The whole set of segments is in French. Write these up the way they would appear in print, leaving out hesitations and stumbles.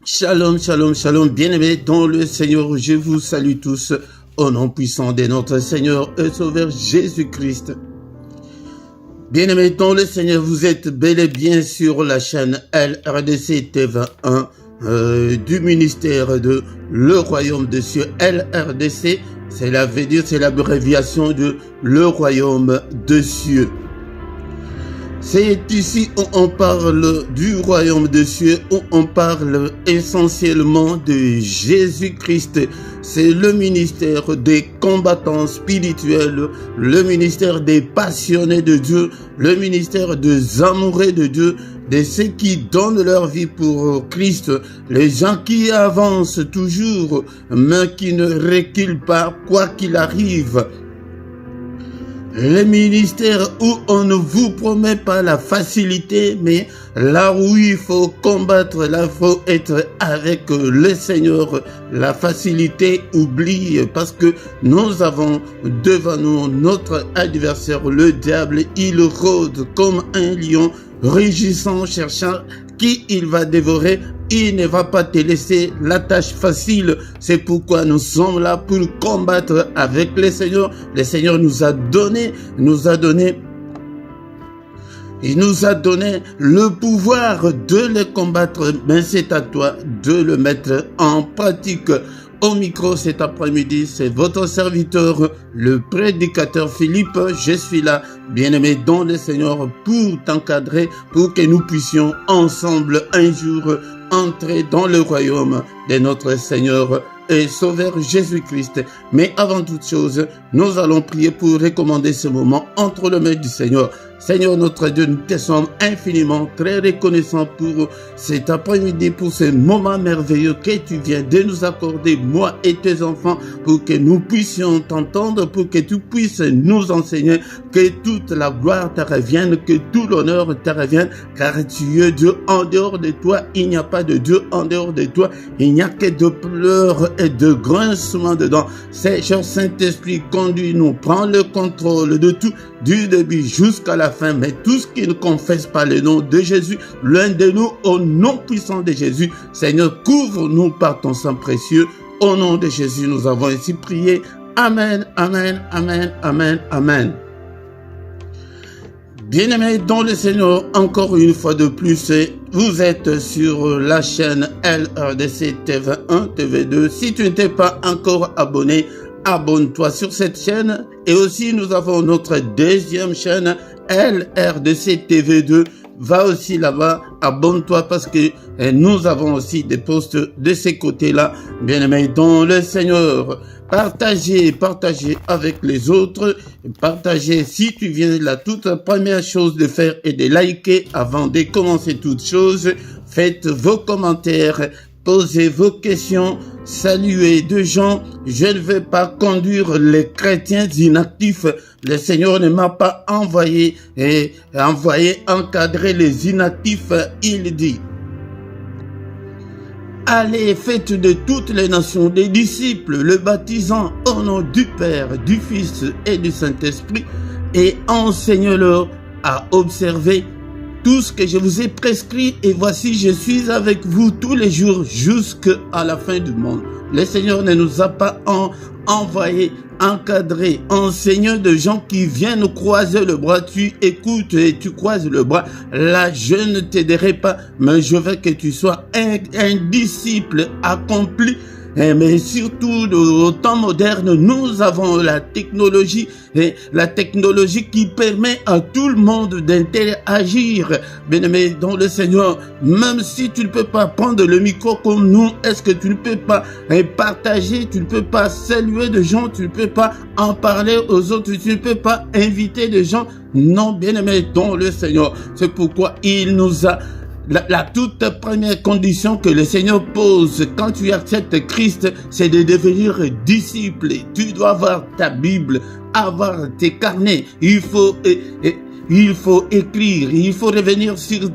Shalom, shalom, shalom, bien-aimés dans le Seigneur, je vous salue tous au nom puissant de notre Seigneur et Sauveur Jésus-Christ. Bien-aimés dans le Seigneur, vous êtes bel et bien sur la chaîne LRDC TV1 du ministère de Le Royaume des Cieux. LRDC, c'est l'abréviation de Le Royaume des Cieux. C'est ici où on parle du royaume des cieux, où on parle essentiellement de Jésus-Christ. C'est le ministère des combattants spirituels, le ministère des passionnés de Dieu, le ministère des amoureux de Dieu, de ceux qui donnent leur vie pour Christ, les gens qui avancent toujours, mais qui ne reculent pas quoi qu'il arrive. Le ministère où on ne vous promet pas la facilité, mais là où il faut combattre, là il faut être avec le Seigneur. La facilité, oublie, parce que nous avons devant nous notre adversaire, le diable. Il rôde comme un lion, rugissant, cherchant qui il va dévorer. Il ne va pas te laisser la tâche facile. C'est pourquoi nous sommes là pour combattre avec le Seigneur. Le Seigneur nous a donné le pouvoir de le combattre, mais c'est à toi de le mettre en pratique. Au micro cet après-midi, c'est votre serviteur, le prédicateur Philippe. Je suis là, bien-aimé dans le Seigneur, pour t'encadrer, pour que nous puissions ensemble un jour entrer dans le royaume de notre Seigneur et Sauveur Jésus-Christ. Mais avant toute chose, nous allons prier pour recommander ce moment entre les mains du Seigneur. Seigneur notre Dieu, nous te sommes infiniment très reconnaissants pour cet après-midi, pour ce moment merveilleux que tu viens de nous accorder, moi et tes enfants, pour que nous puissions t'entendre, pour que tu puisses nous enseigner, que toute la gloire te revienne, que tout l'honneur te revienne, car tu es Dieu. En dehors de toi, il n'y a pas de Dieu. En dehors de toi, il n'y a que de pleurs et de grincements dedans. Seigneur Saint-Esprit, conduis-nous, prends le contrôle de tout, du début jusqu'à la fin, mais tous qui ne confessent pas le nom de Jésus, l'un de nous, au nom puissant de Jésus, Seigneur, couvre-nous par ton sang précieux. Au nom de Jésus, nous avons ainsi prié. Amen, amen, amen, amen, amen. Bien-aimés dans le Seigneur, encore une fois de plus, vous êtes sur la chaîne LRDC TV1, TV2. Si tu n'es pas encore abonné, abonne-toi sur cette chaîne. Et aussi, nous avons notre deuxième chaîne, LRDC TV2. Va aussi là-bas, abonne-toi parce que nous avons aussi des posts de ces côtés-là. Bien-aimés dans le Seigneur, partagez avec les autres. Partagez, si tu viens la toute première chose de faire est de liker avant de commencer toute chose. Faites vos commentaires. Posez vos questions, saluez de gens. Je ne vais pas conduire les chrétiens inactifs. Le Seigneur ne m'a pas envoyé encadrer les inactifs. Il dit: allez, faites de toutes les nations des disciples, le baptisant au nom du Père, du Fils et du Saint-Esprit, et enseignez-leur à observer tout ce que je vous ai prescrit, et voici, je suis avec vous tous les jours jusqu'à la fin du monde. Le Seigneur ne nous a pas envoyé, encadré, enseigné de gens qui viennent croiser le bras. Tu écoutes et tu croises le bras. Là, je ne t'aiderai pas, mais je veux que tu sois un disciple accompli. Mais surtout, au temps moderne, nous avons la technologie qui permet à tout le monde d'interagir. Bien-aimé dans le Seigneur, même si tu ne peux pas prendre le micro comme nous, est-ce que tu ne peux pas partager, tu ne peux pas saluer des gens, tu ne peux pas en parler aux autres, tu ne peux pas inviter des gens? Non, bien-aimé dans le Seigneur. C'est pourquoi il nous a... La toute première condition que le Seigneur pose quand tu acceptes Christ, c'est de devenir disciple. Tu dois avoir ta Bible, avoir tes carnets. Il faut écrire, il faut revenir sur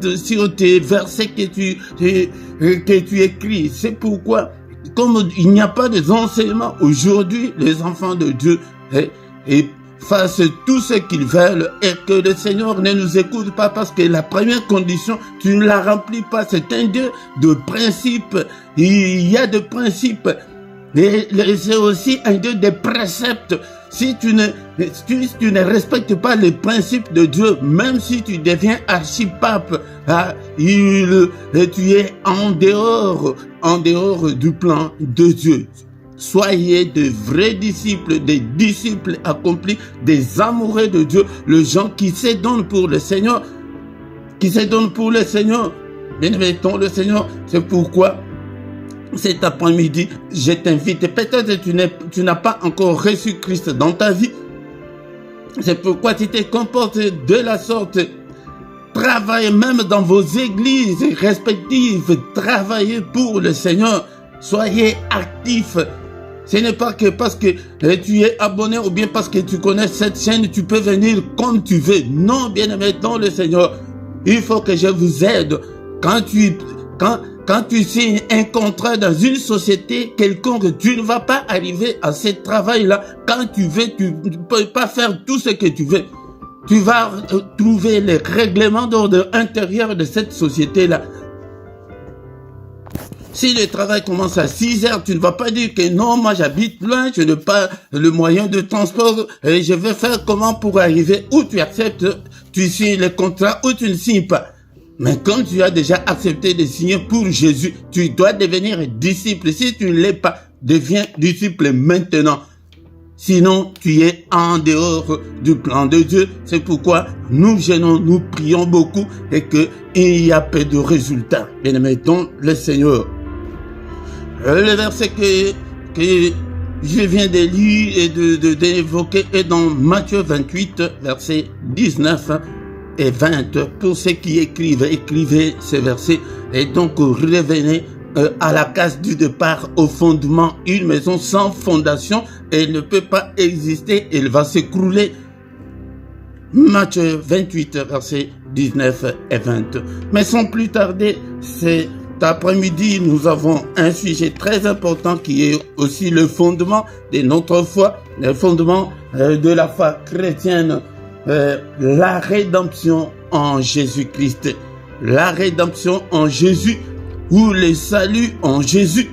tes versets que tu écris. C'est pourquoi, comme il n'y a pas d'enseignement aujourd'hui, les enfants de Dieu fassent tout ce qu'ils veulent et que le Seigneur ne nous écoute pas parce que la première condition, tu ne la remplis pas. C'est un Dieu de principes. Il y a des principes. Et c'est aussi un Dieu de préceptes. Si tu ne respectes pas les principes de Dieu, même si tu deviens archipape, tu es en dehors du plan de Dieu. Soyez de vrais disciples, des disciples accomplis, des amoureux de Dieu, les gens qui se donnent pour le Seigneur, Bénémontons le Seigneur. C'est pourquoi cet après-midi, je t'invite. Peut-être tu n'as pas encore reçu Christ dans ta vie. C'est pourquoi tu te comportes de la sorte. Travaillez même dans vos églises respectives. Travaillez pour le Seigneur. Soyez actifs. Ce n'est pas que parce que tu es abonné ou bien parce que tu connais cette chaîne, tu peux venir comme tu veux. Non, bien-aimé dans le Seigneur. Il faut que je vous aide. Quand tu signes un contrat dans une société quelconque, tu ne vas pas arriver à ce travail-là. Quand tu veux, tu ne peux pas faire tout ce que tu veux. Tu vas trouver les règlements d'ordre intérieur de cette société-là. Si le travail commence à 6 heures, tu ne vas pas dire que non, moi j'habite loin, je n'ai pas le moyen de transport et je vais faire comment pour arriver. Ou tu acceptes, tu signes le contrat ou tu ne signes pas. Mais quand tu as déjà accepté de signer pour Jésus, tu dois devenir disciple. Si tu ne l'es pas, deviens disciple maintenant. Sinon, tu es en dehors du plan de Dieu. C'est pourquoi nous gênons, nous prions beaucoup et qu'il y a peu de résultats. Bien-aimés dans le Seigneur. Le verset que je viens de lire et d'évoquer est dans Matthieu 28, verset 19 et 20. Pour ceux qui écrivez ces versets et donc revenez à la case du départ, au fondement. Une maison sans fondation, elle ne peut pas exister, elle va s'écrouler. Matthieu 28, versets 19 et 20. Mais sans plus tarder, cet après-midi, nous avons un sujet très important qui est aussi le fondement de notre foi, le fondement de la foi chrétienne, la rédemption en Jésus-Christ. La rédemption en Jésus ou le salut en Jésus.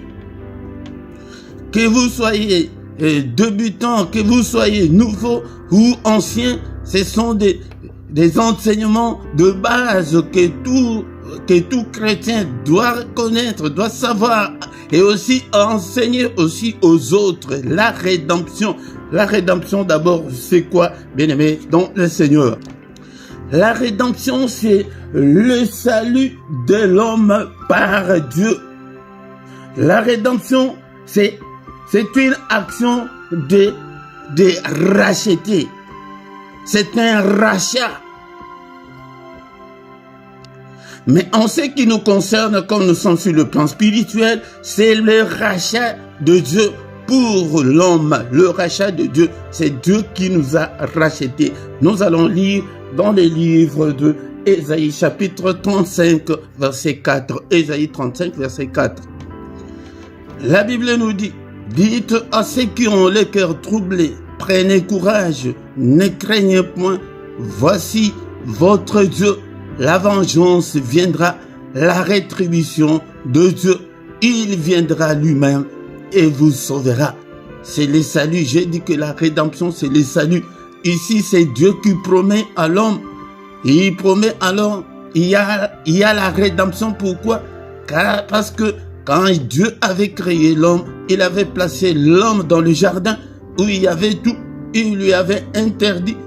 Que vous soyez débutants, que vous soyez nouveaux ou anciens, ce sont des enseignements de base que tout chrétien doit connaître, doit savoir et aussi enseigner aussi aux autres. La rédemption. La rédemption d'abord, c'est quoi, bien-aimés dans le Seigneur? La rédemption, c'est le salut de l'homme par Dieu. La rédemption, c'est une action de racheter. C'est un rachat. Mais en ce qui nous concerne, comme nous sommes sur le plan spirituel, c'est le rachat de Dieu pour l'homme. Le rachat de Dieu, c'est Dieu qui nous a rachetés. Nous allons lire dans les livres de Ésaïe chapitre 35 verset 4. Ésaïe 35 verset 4. La Bible nous dit: dites à ceux qui ont le cœur troublé, prenez courage, ne craignez point, voici votre Dieu. La vengeance viendra, la rétribution de Dieu, il viendra lui-même et vous sauvera. C'est le salut. J'ai dit que la rédemption, c'est le salut. Ici, c'est Dieu qui promet à l'homme. Il promet à l'homme, il y a la rédemption. Pourquoi? Parce que quand Dieu avait créé l'homme, il avait placé l'homme dans le jardin où il y avait tout. Il lui avait interdit.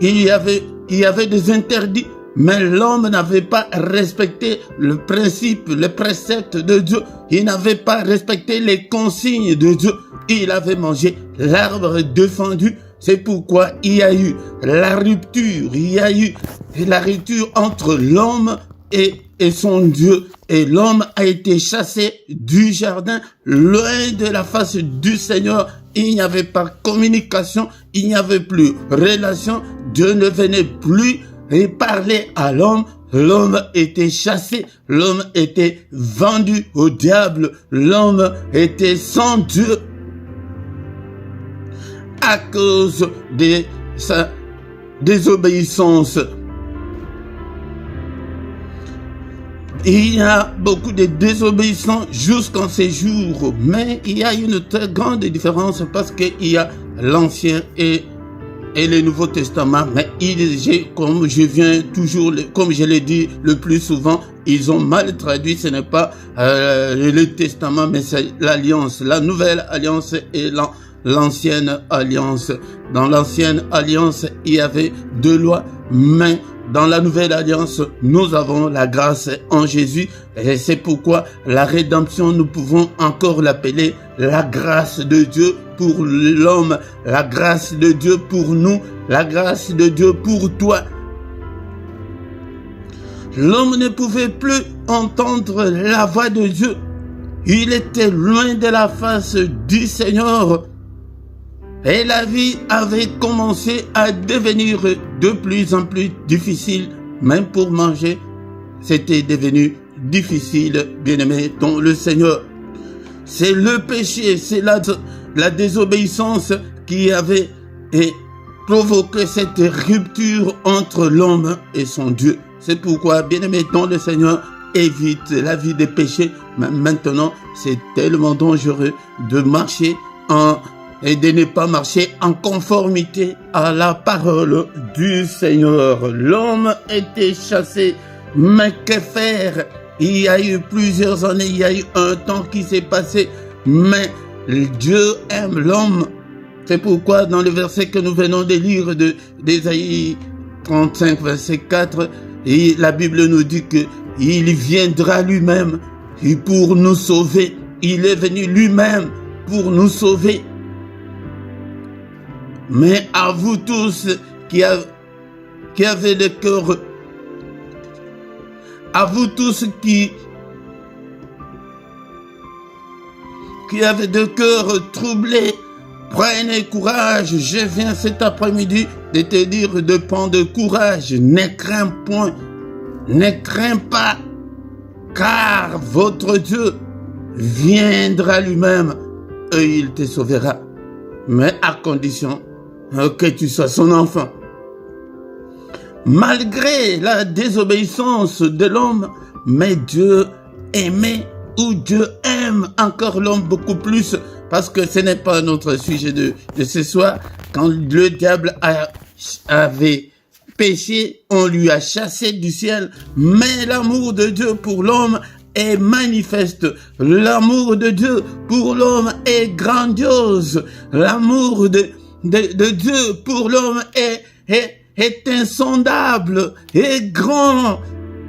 Il y avait des interdits. Mais l'homme n'avait pas respecté le principe, le précepte de Dieu. Il n'avait pas respecté les consignes de Dieu. Il avait mangé l'arbre défendu. C'est pourquoi il y a eu la rupture. Il y a eu la rupture entre l'homme et son Dieu. Et l'homme a été chassé du jardin, loin de la face du Seigneur. Il n'y avait pas communication, il n'y avait plus relation. Dieu ne venait plus et parler à l'homme. L'homme était chassé, l'homme était vendu au diable, l'homme était sans Dieu. à cause de sa désobéissance. Il y a beaucoup de désobéissants jusqu'en ces jours, mais il y a une très grande différence parce qu'il y a l'Ancien et le Nouveau Testament, mais comme je l'ai dit le plus souvent, ils ont mal traduit, ce n'est pas le Testament, mais c'est l'Alliance, la Nouvelle Alliance et l'Ancienne Alliance. Dans l'Ancienne Alliance, il y avait 2 lois, mais dans la Nouvelle Alliance, nous avons la grâce en Jésus, et c'est pourquoi la rédemption, nous pouvons encore l'appeler la grâce de Dieu pour l'homme, la grâce de Dieu pour nous, la grâce de Dieu pour toi. L'homme ne pouvait plus entendre la voix de Dieu. Il était loin de la face du Seigneur. Et la vie avait commencé à devenir de plus en plus difficile. Même pour manger, c'était devenu difficile, bien-aimé, dans le Seigneur. C'est le péché, c'est la désobéissance qui avait provoqué cette rupture entre l'homme et son Dieu. C'est pourquoi, bien-aimé, dans le Seigneur, évite la vie des péchés. Mais maintenant, c'est tellement dangereux de marcher et de ne pas marcher en conformité à la parole du Seigneur. L'homme était chassé, mais que faire? Il y a eu plusieurs années, il y a eu un temps qui s'est passé, mais Dieu aime l'homme. C'est pourquoi dans le verset que nous venons de lire d'Ésaïe 35, verset 4, et la Bible nous dit qu'il viendra lui-même pour nous sauver. Il est venu lui-même pour nous sauver. Mais à vous tous qui avez le cœur, à vous tous qui avez le cœur troublé, prenez courage. Je viens cet après-midi de te dire de prendre courage. Ne crains point, ne crains pas, car votre Dieu viendra lui-même et il te sauvera. Mais à condition que tu sois son enfant. Malgré la désobéissance de l'homme, mais Dieu aimait ou Dieu aime encore l'homme beaucoup plus, parce que ce n'est pas notre sujet de ce soir. Quand le diable avait péché, on lui a chassé du ciel, mais l'amour de Dieu pour l'homme est manifeste. L'amour de Dieu pour l'homme est grandiose. L'amour de Dieu pour l'homme est insondable, est grand.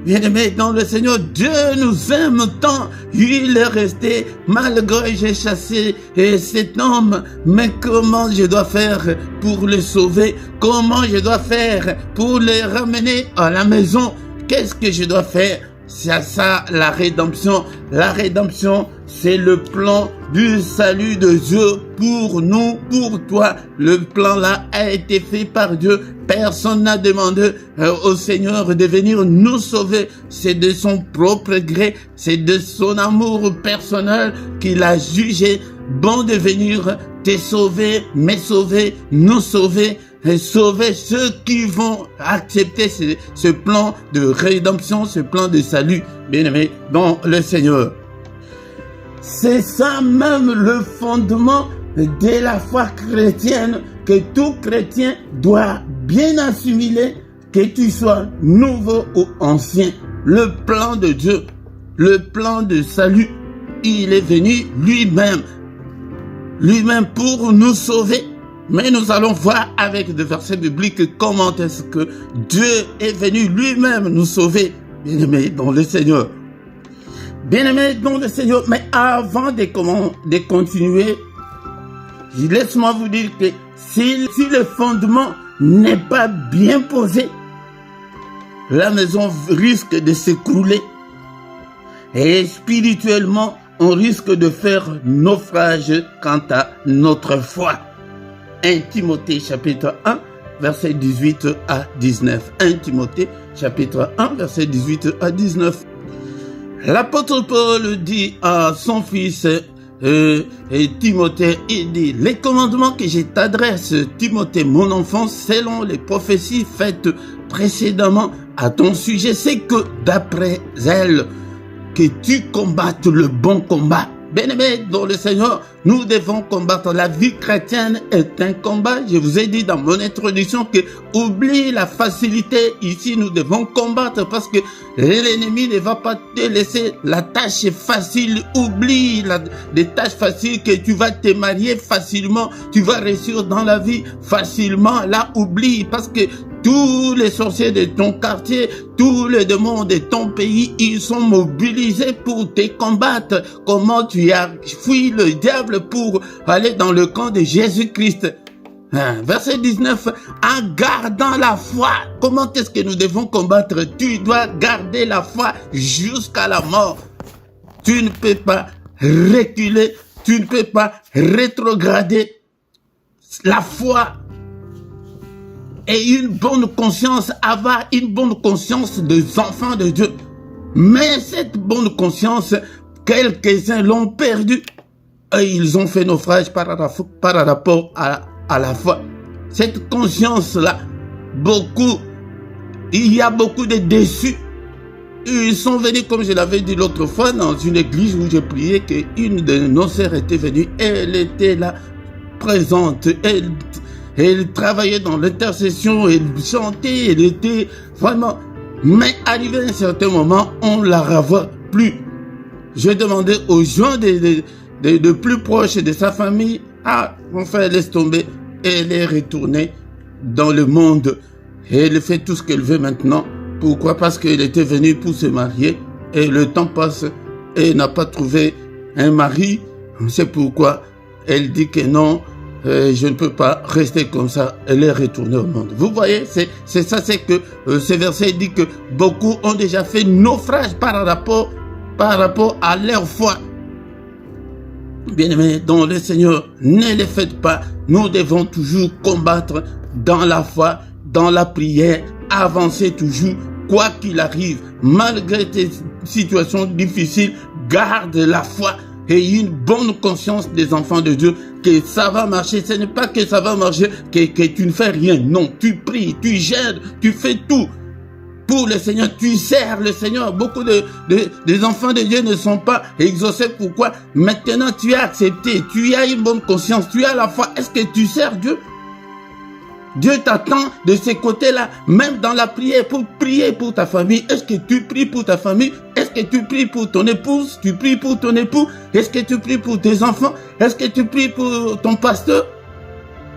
Bien-aimé dans le Seigneur, Dieu nous aime tant. Il est resté malgré j'ai chassé cet homme. Mais comment je dois faire pour le sauver? Comment je dois faire pour le ramener à la maison? Qu'est-ce que je dois faire? C'est ça la rédemption. La rédemption, c'est le plan du salut de Dieu pour nous, pour toi. Le plan là a été fait par Dieu. Personne n'a demandé au Seigneur de venir nous sauver. C'est de son propre gré, c'est de son amour personnel qu'il a jugé bon de venir te sauver, me sauver, nous sauver, et sauver ceux qui vont accepter ce plan de rédemption, ce plan de salut, bien-aimé, dans le Seigneur. C'est ça même le fondement de la foi chrétienne que tout chrétien doit bien assimiler, que tu sois nouveau ou ancien. Le plan de Dieu, le plan de salut, il est venu lui-même pour nous sauver. Mais nous allons voir avec des versets bibliques comment est-ce que Dieu est venu lui-même nous sauver, bien-aimés dans le Seigneur. Bien-aimés dans le Seigneur, mais avant de continuer, laisse-moi vous dire que si le fondement n'est pas bien posé, la maison risque de s'écrouler. Et spirituellement, on risque de faire naufrage quant à notre foi. 1 Timothée chapitre 1, verset 18 à 19. 1 Timothée chapitre 1, verset 18 à 19. L'apôtre Paul dit à son fils et Timothée, il dit, les commandements que je t'adresse, Timothée, mon enfant, selon les prophéties faites précédemment à ton sujet, c'est que d'après elles, que tu combattes le bon combat. Bien-aimés dans le Seigneur, nous devons combattre. La vie chrétienne est un combat. Je vous ai dit dans mon introduction que oublie la facilité. Ici, nous devons combattre parce que l'ennemi ne va pas te laisser la tâche facile. Oublie les tâches faciles, que tu vas te marier facilement, tu vas réussir dans la vie facilement. Là, oublie parce que tous les sorciers de ton quartier, tous les démons de ton pays, ils sont mobilisés pour te combattre. Comment tu as fui le diable pour aller dans le camp de Jésus-Christ? Verset 19, en gardant la foi. Comment est-ce que nous devons combattre? Tu dois garder la foi jusqu'à la mort. Tu ne peux pas reculer, tu ne peux pas rétrograder. La foi et une bonne conscience, avoir une bonne conscience des enfants de Dieu. Mais cette bonne conscience, quelques-uns l'ont perdue. Et ils ont fait naufrage par rapport à la foi. Cette conscience-là, il y a beaucoup de déçus. Ils sont venus, comme je l'avais dit l'autre fois, dans une église où j'ai prié, qu'une de nos sœurs était venue. Elle était là, présente. Elle travaillait dans l'intercession, elle chantait, elle était vraiment... Mais arrivé à un certain moment, on ne la revoit plus. J'ai demandé aux gens de plus proches de sa famille, mon frère laisse tomber. Et elle est retournée dans le monde. Et elle fait tout ce qu'elle veut maintenant. Pourquoi? Parce qu'elle était venue pour se marier. Et le temps passe et elle n'a pas trouvé un mari. C'est pourquoi elle dit que non, je ne peux pas rester comme ça. Elle est retournée au monde. Vous voyez, c'est ça, c'est que ce verset dit que beaucoup ont déjà fait naufrage par rapport à leur foi. Bien-aimés, dans le Seigneur, ne les faites pas. Nous devons toujours combattre dans la foi, dans la prière, avancer toujours, quoi qu'il arrive. Malgré tes situations difficiles, garde la foi et une bonne conscience des enfants de Dieu que ça va marcher. Ce n'est pas que ça va marcher, que tu ne fais rien. Non, tu pries, tu gères, tu fais tout. Pour le Seigneur, tu sers le Seigneur. Beaucoup des enfants de Dieu ne sont pas exaucés. Pourquoi? Maintenant, tu as accepté, tu as une bonne conscience, tu as la foi. Est-ce que tu sers Dieu? Dieu t'attend de ces côtés-là, même dans la prière, pour prier pour ta famille. Est-ce que tu pries pour ta famille? Est-ce que tu pries pour ton épouse? Tu pries pour ton époux? Est-ce que tu pries pour tes enfants? Est-ce que tu pries pour ton pasteur?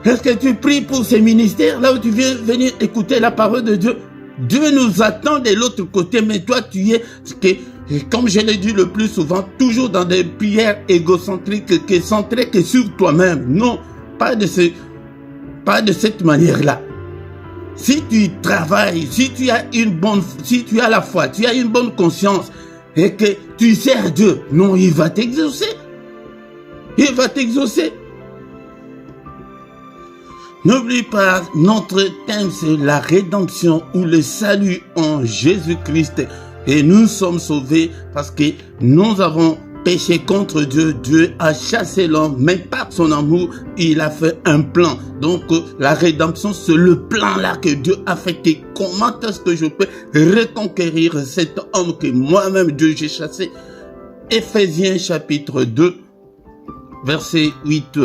Est-ce que tu pries pour ces ministères, là où tu viens venir écouter la parole de Dieu? Dieu nous attend de l'autre côté, mais toi tu es, comme je l'ai dit le plus souvent, toujours dans des prières égocentriques, centrées que sur toi-même. Non, pas de cette manière-là. Si tu travailles, si tu as la foi, tu as une bonne conscience et que tu sers Dieu, non, il va t'exaucer. Il va t'exaucer. N'oublie pas, notre thème c'est la rédemption ou le salut en Jésus-Christ. Et nous sommes sauvés parce que nous avons péché contre Dieu. Dieu a chassé l'homme, mais par son amour, il a fait un plan. Donc la rédemption, c'est le plan là que Dieu a fait. Et comment est-ce que je peux reconquérir cet homme que moi-même Dieu j'ai chassé? Éphésiens chapitre 2, verset 8.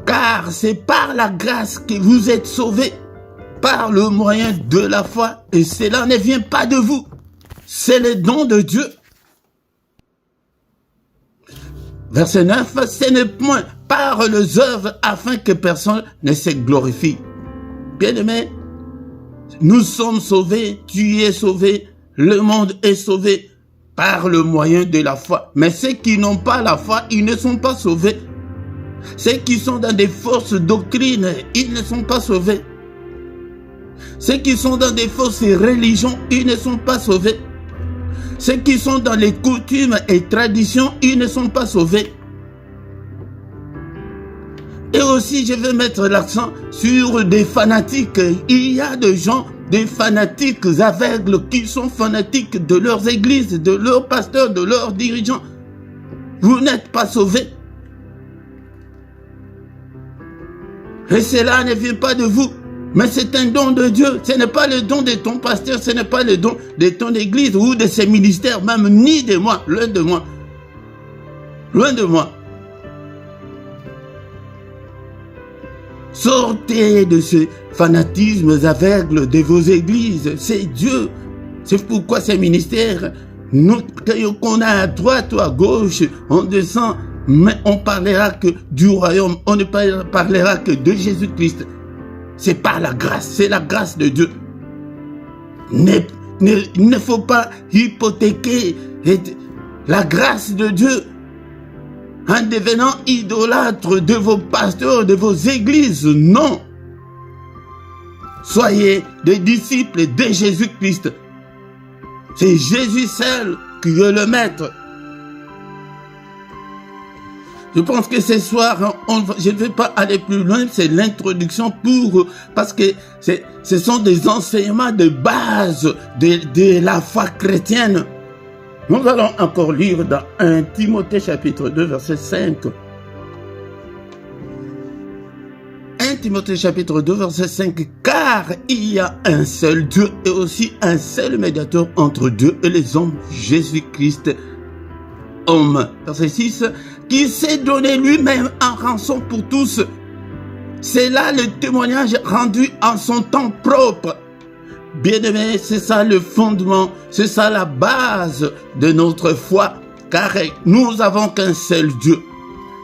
Car c'est par la grâce que vous êtes sauvés, par le moyen de la foi, et cela ne vient pas de vous, c'est le don de Dieu. Verset 9, ce n'est point par les œuvres afin que personne ne se glorifie. Bien-aimés, nous sommes sauvés, tu es sauvé, le monde est sauvé par le moyen de la foi. Mais ceux qui n'ont pas la foi, ils ne sont pas sauvés. Ceux qui sont dans des fausses doctrines, ils ne sont pas sauvés. Ceux qui sont dans des fausses religions, ils ne sont pas sauvés. Ceux qui sont dans les coutumes et traditions, ils ne sont pas sauvés. Et aussi, je veux mettre l'accent sur des fanatiques. Il y a des gens, des fanatiques aveugles qui sont fanatiques de leurs églises, de leurs pasteurs, de leurs dirigeants. Vous n'êtes pas sauvés. Et cela ne vient pas de vous, mais c'est un don de Dieu. Ce n'est pas le don de ton pasteur, ce n'est pas le don de ton église ou de ses ministères, même ni de moi, loin de moi. Loin de moi. Sortez de ce fanatisme aveugle de vos églises. C'est Dieu. C'est pourquoi ces ministères, nous, qu'on a à droite ou à gauche, on descend, mais on parlera que du royaume, on ne parlera que de Jésus-Christ. C'est par la grâce, c'est la grâce de Dieu. Il ne faut pas hypothéquer la grâce de Dieu en devenant idolâtre de vos pasteurs, de vos églises. Non. Soyez des disciples de Jésus-Christ. C'est Jésus seul qui est le maître. Je pense que ce soir, je ne vais pas aller plus loin, c'est l'introduction parce que ce sont des enseignements de base de la foi chrétienne. Nous allons encore lire dans 1 Timothée chapitre 2 verset 5. 1 Timothée chapitre 2 verset 5. Car il y a un seul Dieu et aussi un seul médiateur entre Dieu et les hommes, Jésus-Christ, homme. Verset 6. Qui s'est donné lui-même en rançon pour tous. C'est là le témoignage rendu en son temps propre. Bien-aimés, c'est ça le fondement, c'est ça la base de notre foi, car nous avons qu'un seul Dieu,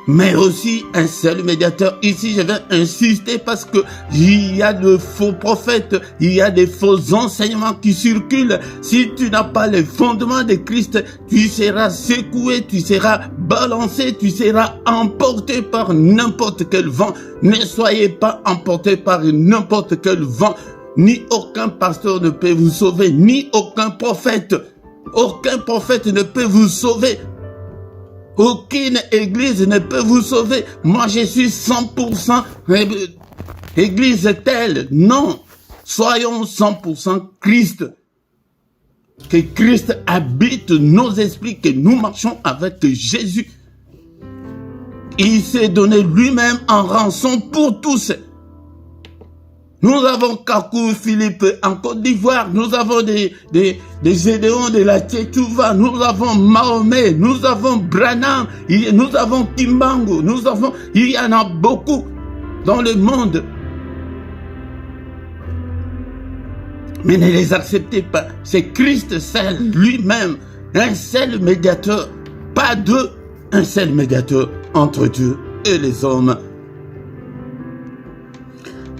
mais aussi un seul médiateur. Ici, je vais insister parce que il y a de faux prophètes, il y a des faux enseignements qui circulent. Si tu n'as pas le fondement de Christ, tu seras secoué, tu seras balancé, tu seras emporté par n'importe quel vent. Ne soyez pas emporté par n'importe quel vent. Ni aucun pasteur ne peut vous sauver, ni aucun prophète. Aucun prophète ne peut vous sauver. Aucune église ne peut vous sauver. Moi, je suis 100% église telle. Non. Soyons 100% Christ. Que Christ habite nos esprits, que nous marchons avec Jésus. Il s'est donné lui-même en rançon pour tous. Nous avons Kakou Philippe en Côte d'Ivoire, nous avons des Gédéons de la Tchétchouva, nous avons Mahomet, nous avons Branham, nous avons Kimbangu, il y en a beaucoup dans le monde. Mais ne les acceptez pas, c'est Christ seul, lui-même, un seul médiateur, pas deux, un seul médiateur entre Dieu et les hommes.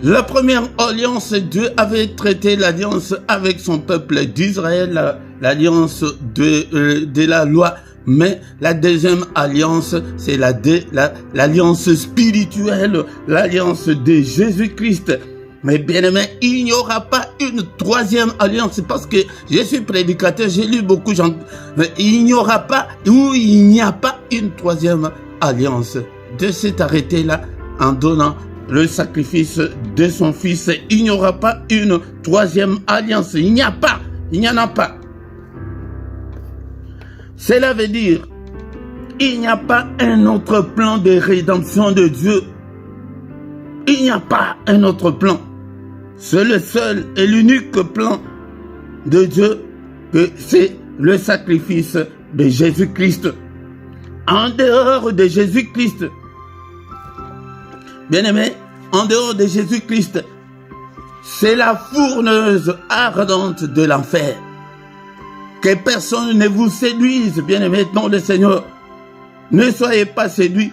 La première alliance, Dieu avait traité l'alliance avec son peuple d'Israël, l'alliance de la loi. Mais la deuxième alliance, c'est l'alliance spirituelle, l'alliance de Jésus-Christ. Mais bien aimé, il n'y aura pas une troisième alliance parce que je suis prédicateur, j'ai lu beaucoup, mais il n'y aura pas, ou il n'y a pas une troisième alliance. Dieu s'est arrêté là en donnant le sacrifice de son fils. Il n'y aura pas une troisième alliance. Il n'y en a pas. Cela veut dire, il n'y a pas un autre plan de rédemption de Dieu. Il n'y a pas un autre plan. C'est le seul et l'unique plan de Dieu, que c'est le sacrifice de Jésus-Christ. En dehors de Jésus-Christ, bien-aimé, en dehors de Jésus-Christ, c'est la fourneuse ardente de l'enfer. Que personne ne vous séduise, bien-aimé, dans le Seigneur. Ne soyez pas séduits.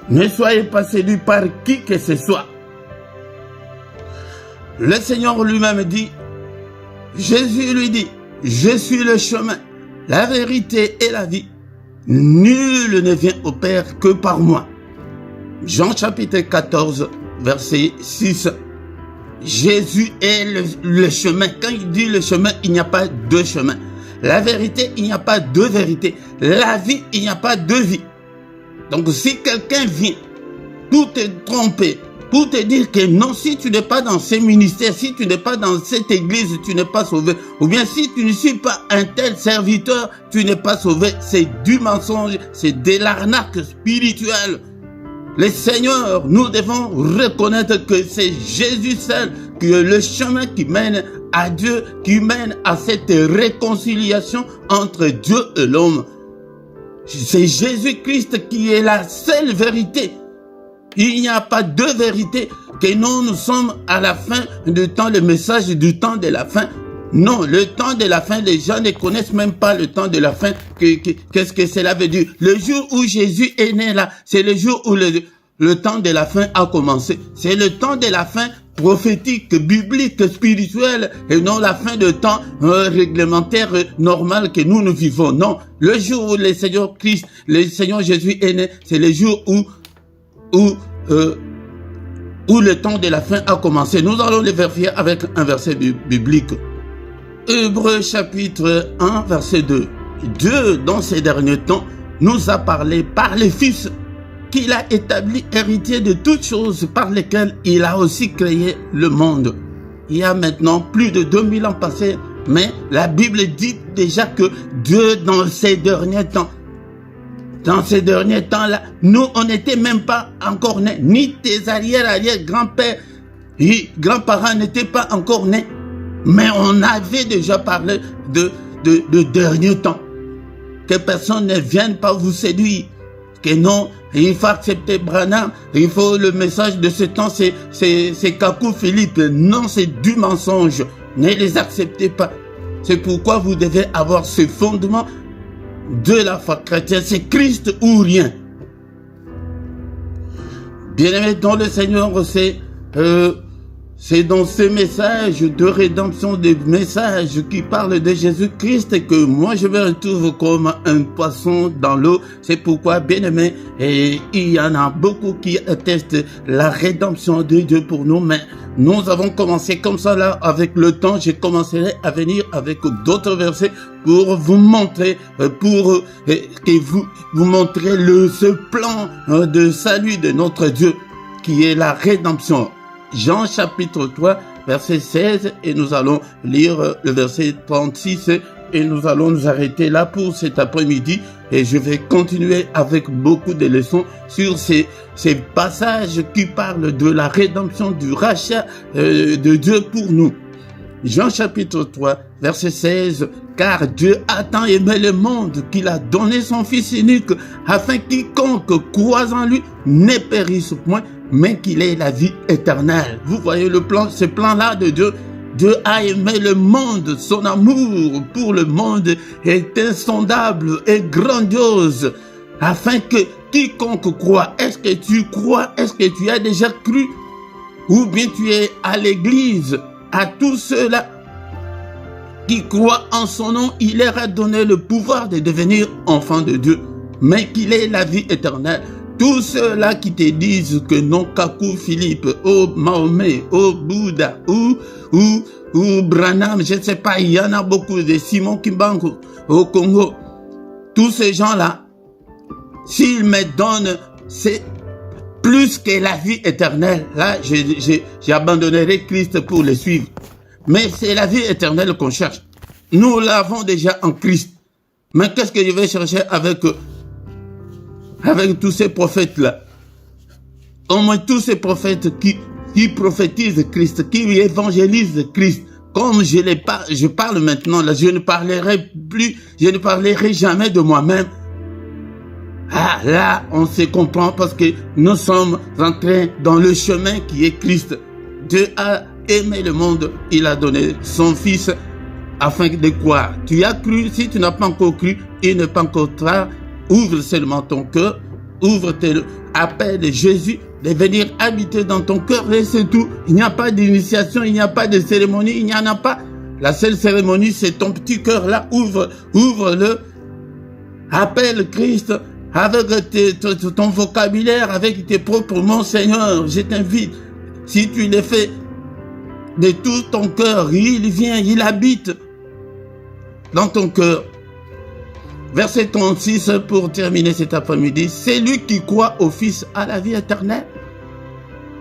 Ne soyez pas séduits par qui que ce soit. Le Seigneur lui-même dit, Jésus lui dit, je suis le chemin, la vérité et la vie. Nul ne vient au Père que par moi. Jean chapitre 14, verset 6. Jésus est le chemin. Quand il dit le chemin, il n'y a pas deux chemins. La vérité, il n'y a pas deux vérités. La vie, il n'y a pas deux vies. Donc si quelqu'un vient tout te tromper, pour te dire que non, si tu n'es pas dans ces ministères, si tu n'es pas dans cette église, tu n'es pas sauvé. Ou bien si tu ne suis pas un tel serviteur, tu n'es pas sauvé. C'est du mensonge, c'est de l'arnaque spirituelle. Les seigneurs, nous devons reconnaître que c'est Jésus seul, que le chemin qui mène à Dieu, qui mène à cette réconciliation entre Dieu et l'homme. C'est Jésus-Christ qui est la seule vérité. Il n'y a pas deux vérités, que nous sommes à la fin du temps, le message du temps de la fin. Non, le temps de la fin, les gens ne connaissent même pas le temps de la fin. Qu'est-ce que cela veut dire? Le jour où Jésus est né là, c'est le jour où le temps de la fin a commencé. C'est le temps de la fin prophétique, biblique, spirituelle, et non la fin de temps réglementaire, normal que nous vivons. Non, le jour où le Seigneur Christ, le Seigneur Jésus est né, c'est le jour où le temps de la fin a commencé. Nous allons le vérifier avec un verset biblique. Hébreux chapitre 1, verset 2. Dieu, dans ces derniers temps, nous a parlé par le Fils qu'il a établi héritier de toutes choses par lesquelles il a aussi créé le monde. Il y a maintenant plus de 2000 ans passés, mais la Bible dit déjà que Dieu, dans ces derniers temps-là, nous, on n'était même pas encore nés, ni tes arrière-grands-pères et grands-parents n'étaient pas encore nés, mais on avait déjà parlé de derniers temps. Que personne ne vienne pas vous séduire, que non, il faut accepter Branham, il faut le message de ce temps, c'est Kakou Philippe. Non, c'est du mensonge, ne les acceptez pas. C'est pourquoi vous devez avoir ce fondement de la foi chrétienne, c'est Christ ou rien. Bien-aimés dans le Seigneur, c'est dans ce message de rédemption, des messages qui parlent de Jésus-Christ que moi je me retrouve comme un poisson dans l'eau. C'est pourquoi, bien-aimés, et il y en a beaucoup qui attestent la rédemption de Dieu pour nous, mais nous avons commencé comme ça là, avec le temps, je commencerai à venir avec d'autres versets pour vous montrer, pour que vous montrer ce plan de salut de notre Dieu qui est la rédemption. Jean chapitre 3, verset 16, et nous allons lire le verset 36, et nous allons nous arrêter là pour cet après-midi, et je vais continuer avec beaucoup de leçons sur ces passages qui parlent de la rédemption, du rachat de Dieu pour nous. Jean chapitre 3, verset 16, « Car Dieu a tant aimé le monde qu'il a donné son Fils unique, afin quiconque croit en lui ne périsse point, mais qu'il ait la vie éternelle. » Vous voyez le plan, ce plan-là de Dieu. Dieu a aimé le monde, son amour pour le monde est insondable et grandiose, afin que quiconque croit, est-ce que tu crois, est-ce que tu as déjà cru, ou bien tu es à l'église, à tous ceux-là qui croient en son nom, il leur a donné le pouvoir de devenir enfants de Dieu, mais qu'il ait la vie éternelle. Tous ceux-là qui te disent que non, Kakou Philippe, Mahomet, Bouddha, ou Branham, je ne sais pas, il y en a beaucoup, de Simon Kimbangu au Congo. Tous ces gens-là, s'ils me donnent, c'est plus que la vie éternelle. Là, j'abandonnerai Christ pour le suivre. Mais c'est la vie éternelle qu'on cherche. Nous l'avons déjà en Christ. Mais qu'est-ce que je vais chercher avec tous ces prophètes-là? Au moins tous ces prophètes qui prophétisent Christ, qui évangélisent Christ. Comme je parle maintenant, là, je ne parlerai jamais de moi-même. Ah, là, on se comprend parce que nous sommes entrés dans le chemin qui est Christ. Dieu a aimé le monde, il a donné son Fils afin de croire. Tu as cru, si tu n'as pas encore cru, il n'est pas encore tard. Ouvre seulement ton cœur, appelle Jésus de venir habiter dans ton cœur et c'est tout. Il n'y a pas d'initiation, il n'y a pas de cérémonie, il n'y en a pas. La seule cérémonie, c'est ton petit cœur là, ouvre-le, appelle Christ avec ton vocabulaire, avec tes propres mots. Seigneur, je t'invite, si tu le fais de tout ton cœur, il vient, il habite dans ton cœur. Verset 36 pour terminer cet après-midi. C'est lui qui croit au Fils à la vie éternelle.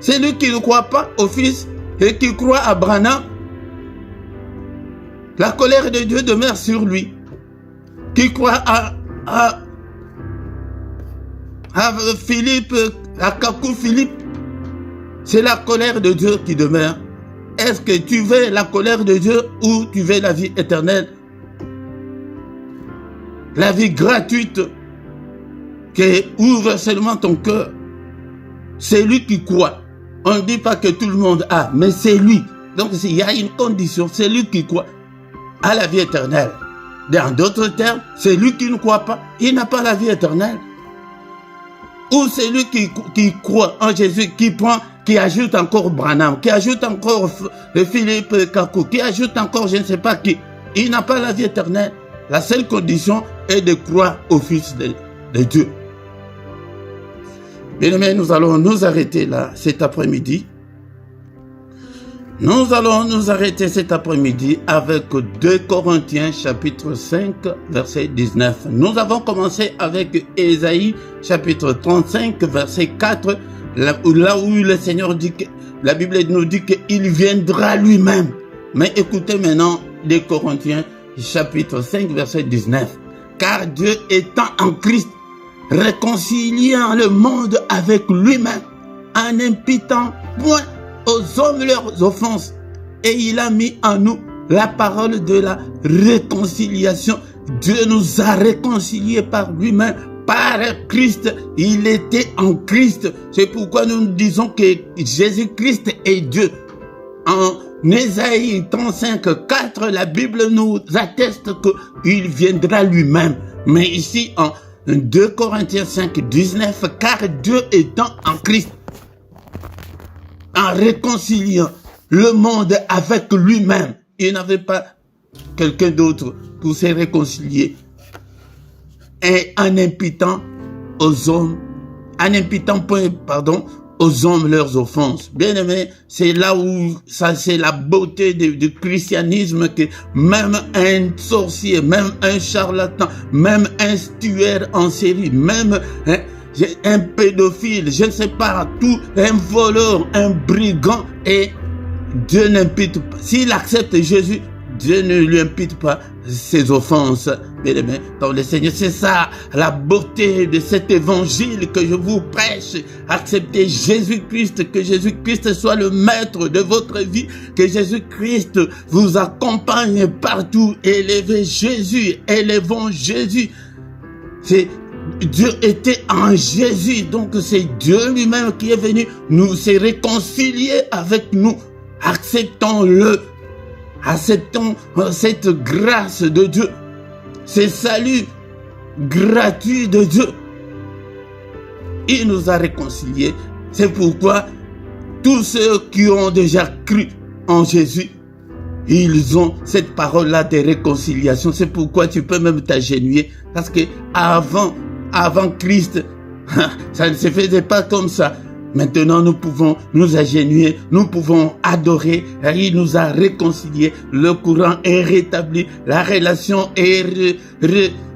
Celui qui ne croit pas au Fils et qui croit à Branham, la colère de Dieu demeure sur lui. Qui croit à Philippe, à Kakou Philippe, c'est la colère de Dieu qui demeure. Est-ce que tu veux la colère de Dieu ou tu veux la vie éternelle? La vie gratuite qui ouvre seulement ton cœur. C'est lui qui croit. On ne dit pas que tout le monde a, mais c'est lui. Donc il y a une condition, c'est lui qui croit à la vie éternelle. Dans d'autres termes, c'est lui qui ne croit pas, il n'a pas la vie éternelle. Ou c'est lui qui croit en Jésus, qui ajoute encore Branham, qui ajoute encore Philippe Kakou, qui ajoute encore je ne sais pas qui. Il n'a pas la vie éternelle. La seule condition est de croire au Fils de Dieu. Bien aimés, nous allons nous arrêter là cet après-midi. Nous allons nous arrêter cet après-midi avec 2 Corinthiens chapitre 5 verset 19. Nous avons commencé avec Ésaïe chapitre 35 verset 4, là où le Seigneur dit que, la Bible nous dit qu'il viendra lui-même. Mais écoutez maintenant 2 Corinthiens chapitre 5 verset 19. Car Dieu étant en Christ, réconciliant le monde avec lui-même, en n'imputant point aux hommes leurs offenses, et il a mis en nous la parole de la réconciliation. Dieu nous a réconciliés par lui-même, par Christ. Il était en Christ. C'est pourquoi nous disons que Jésus-Christ est Dieu. En Ésaïe 35, 4, la Bible nous atteste qu'il viendra lui-même. Mais ici, en 2 Corinthiens 5, 19, car Dieu étant en Christ, en réconciliant le monde avec lui-même. Il n'avait pas quelqu'un d'autre pour se réconcilier. Et en imputant aux hommes, aux hommes leurs offenses. Bien aimé, c'est là où ça, c'est la beauté du christianisme, que même un sorcier, même un charlatan, même un tueur en série, même un pédophile, je ne sais pas, tout, un voleur, un brigand, et Dieu n'impute pas. S'il accepte Jésus, Dieu ne lui impute pas ses offenses. Bien aimé, dans le Seigneur, c'est ça la beauté de cet évangile que je vous prêche. Acceptez Jésus-Christ, que Jésus-Christ soit le maître de votre vie, que Jésus-Christ vous accompagne partout. Élevez Jésus, élevons Jésus. C'est Dieu était en Jésus, donc c'est Dieu lui-même qui est venu nous se réconcilier avec nous. Acceptons-le, acceptons cette grâce de Dieu, ce salut gratuit de Dieu. Il nous a réconciliés. C'est pourquoi tous ceux qui ont déjà cru en Jésus, ils ont cette parole-là de réconciliation. C'est pourquoi tu peux même t'agenouiller, parce que avant Christ, ça ne se faisait pas comme ça. Maintenant, nous pouvons nous agenouiller, nous pouvons adorer. Il nous a réconciliés, le courant est rétabli, la relation est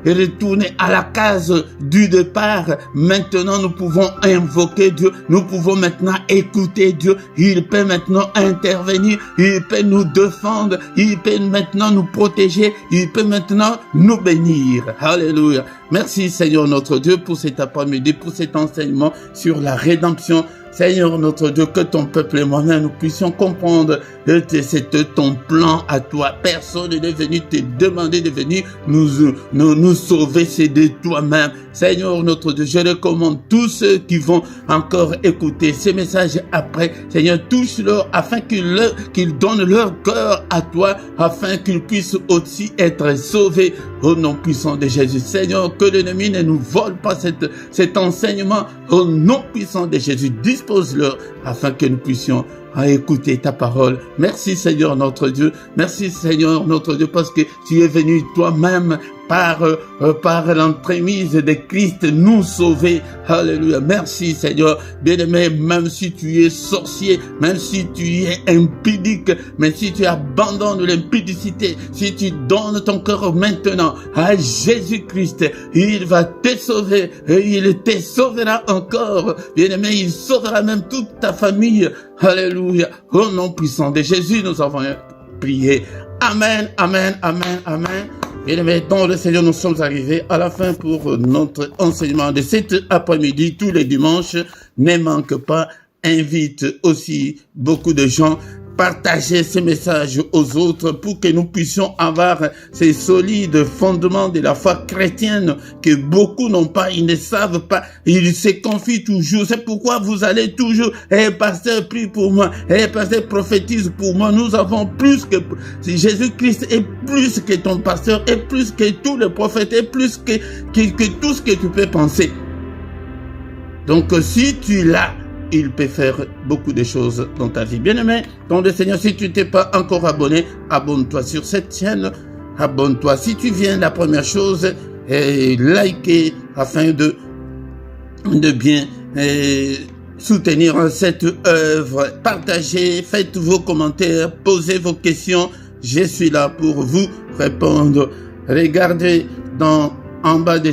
retournée à la case du départ. Maintenant, nous pouvons invoquer Dieu, nous pouvons maintenant écouter Dieu. Il peut maintenant intervenir, il peut nous défendre, il peut maintenant nous protéger, il peut maintenant nous bénir. Alléluia. Merci Seigneur notre Dieu pour cet après-midi, pour cet enseignement sur la rédemption. Seigneur notre Dieu, que ton peuple et moi-même nous puissions comprendre que c'est ton plan à toi. Personne n'est venu te demander de venir nous sauver, c'est de toi-même. Seigneur notre Dieu, je recommande tous ceux qui vont encore écouter ces messages après. Seigneur, touche-leur afin qu'ils donnent leur cœur à toi, afin qu'ils puissent aussi être sauvés au nom puissant de Jésus. Seigneur, que l'ennemi ne nous vole pas cet enseignement au nom puissant de Jésus. Dispose-leur afin que nous puissions à écouter ta parole. Merci Seigneur notre Dieu. Merci Seigneur notre Dieu parce que tu es venu toi-même par l'entremise de Christ nous sauver. Alléluia. Merci Seigneur. Bien-aimé, même si tu es sorcier, même si tu es impudique, même si tu abandonnes l'impudicité, si tu donnes ton cœur maintenant à Jésus-Christ, il va te sauver et il te sauvera encore. Bien-aimé, il sauvera même toute ta famille. Alléluia. Au nom puissant de Jésus, nous avons prié. Amen, amen, amen, amen. Bien-aimés, dans le Seigneur, nous sommes arrivés à la fin pour notre enseignement de cet après-midi. Tous les dimanches, ne manque pas, invite aussi beaucoup de gens. Partagez ces messages aux autres pour que nous puissions avoir ces solides fondements de la foi chrétienne que beaucoup n'ont pas, ils ne savent pas, ils se confient toujours. C'est pourquoi vous allez toujours, pasteur, prie pour moi, pasteur, prophétise pour moi. Nous avons plus que, Jésus-Christ est plus que ton pasteur, est plus que tous les prophètes, est plus que tout ce que tu peux penser. Donc si tu l'as, il peut faire beaucoup de choses dans ta vie. Bien-aimé, dans le Seigneur, si tu t'es pas encore abonné, abonne-toi sur cette chaîne. Abonne-toi. Si tu viens, la première chose, likez afin de bien soutenir cette œuvre. Partagez, faites vos commentaires, posez vos questions. Je suis là pour vous répondre. Regardez en bas de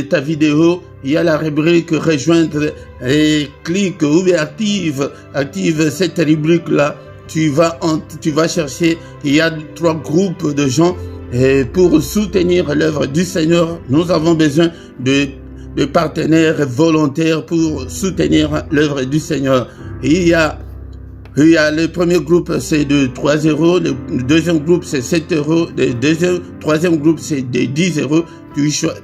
ta vidéo, il y a la rubrique rejoindre et clique ou active cette rubrique là. Tu vas chercher, il y a 3 groupes de gens pour soutenir l'œuvre du Seigneur. Nous avons besoin de partenaires volontaires pour soutenir l'œuvre du Seigneur. Il y a le premier groupe, c'est de 3 €. Le deuxième groupe, c'est 7 €. Le troisième groupe, c'est de 10 €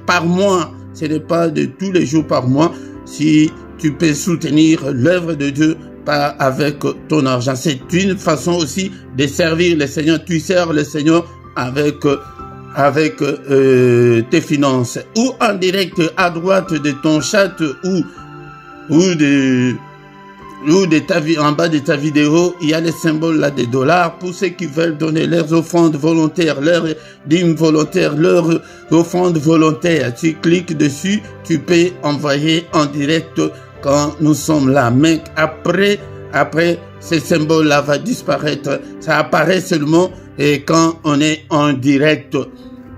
par mois. Ce n'est pas de tous les jours par mois. Si tu peux soutenir l'œuvre de Dieu avec ton argent. C'est une façon aussi de servir le Seigneur. Tu sers le Seigneur avec tes finances. Ou en direct à droite de ton chat en bas de ta vidéo, il y a le symbole là des dollars pour ceux qui veulent donner leurs offrandes volontaires, leurs dîmes volontaires, leurs offrandes volontaires. Tu cliques dessus, tu peux envoyer en direct quand nous sommes là. Mais après, ce symbole là va disparaître. Ça apparaît seulement quand on est en direct.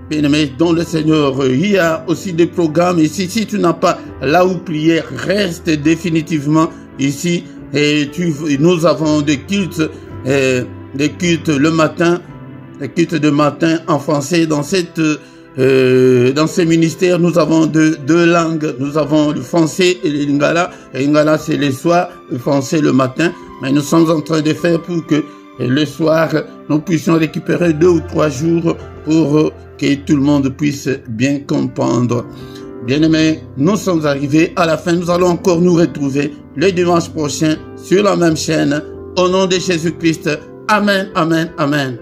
Bien-aimé, dans le Seigneur, il y a aussi des programmes ici. Si tu n'as pas là où prier, reste définitivement ici. Nous avons des cultes le matin, des cultes de matin en français. Dans ces ministères, nous avons deux langues. Nous avons le français et le lingala. Le lingala, c'est le soir, le français le matin. Mais nous sommes en train de faire pour que le soir, nous puissions récupérer 2 ou 3 jours pour que tout le monde puisse bien comprendre. Bien-aimés, nous sommes arrivés à la fin. Nous allons encore nous retrouver le dimanche prochain sur la même chaîne. Au nom de Jésus-Christ. Amen, amen, amen.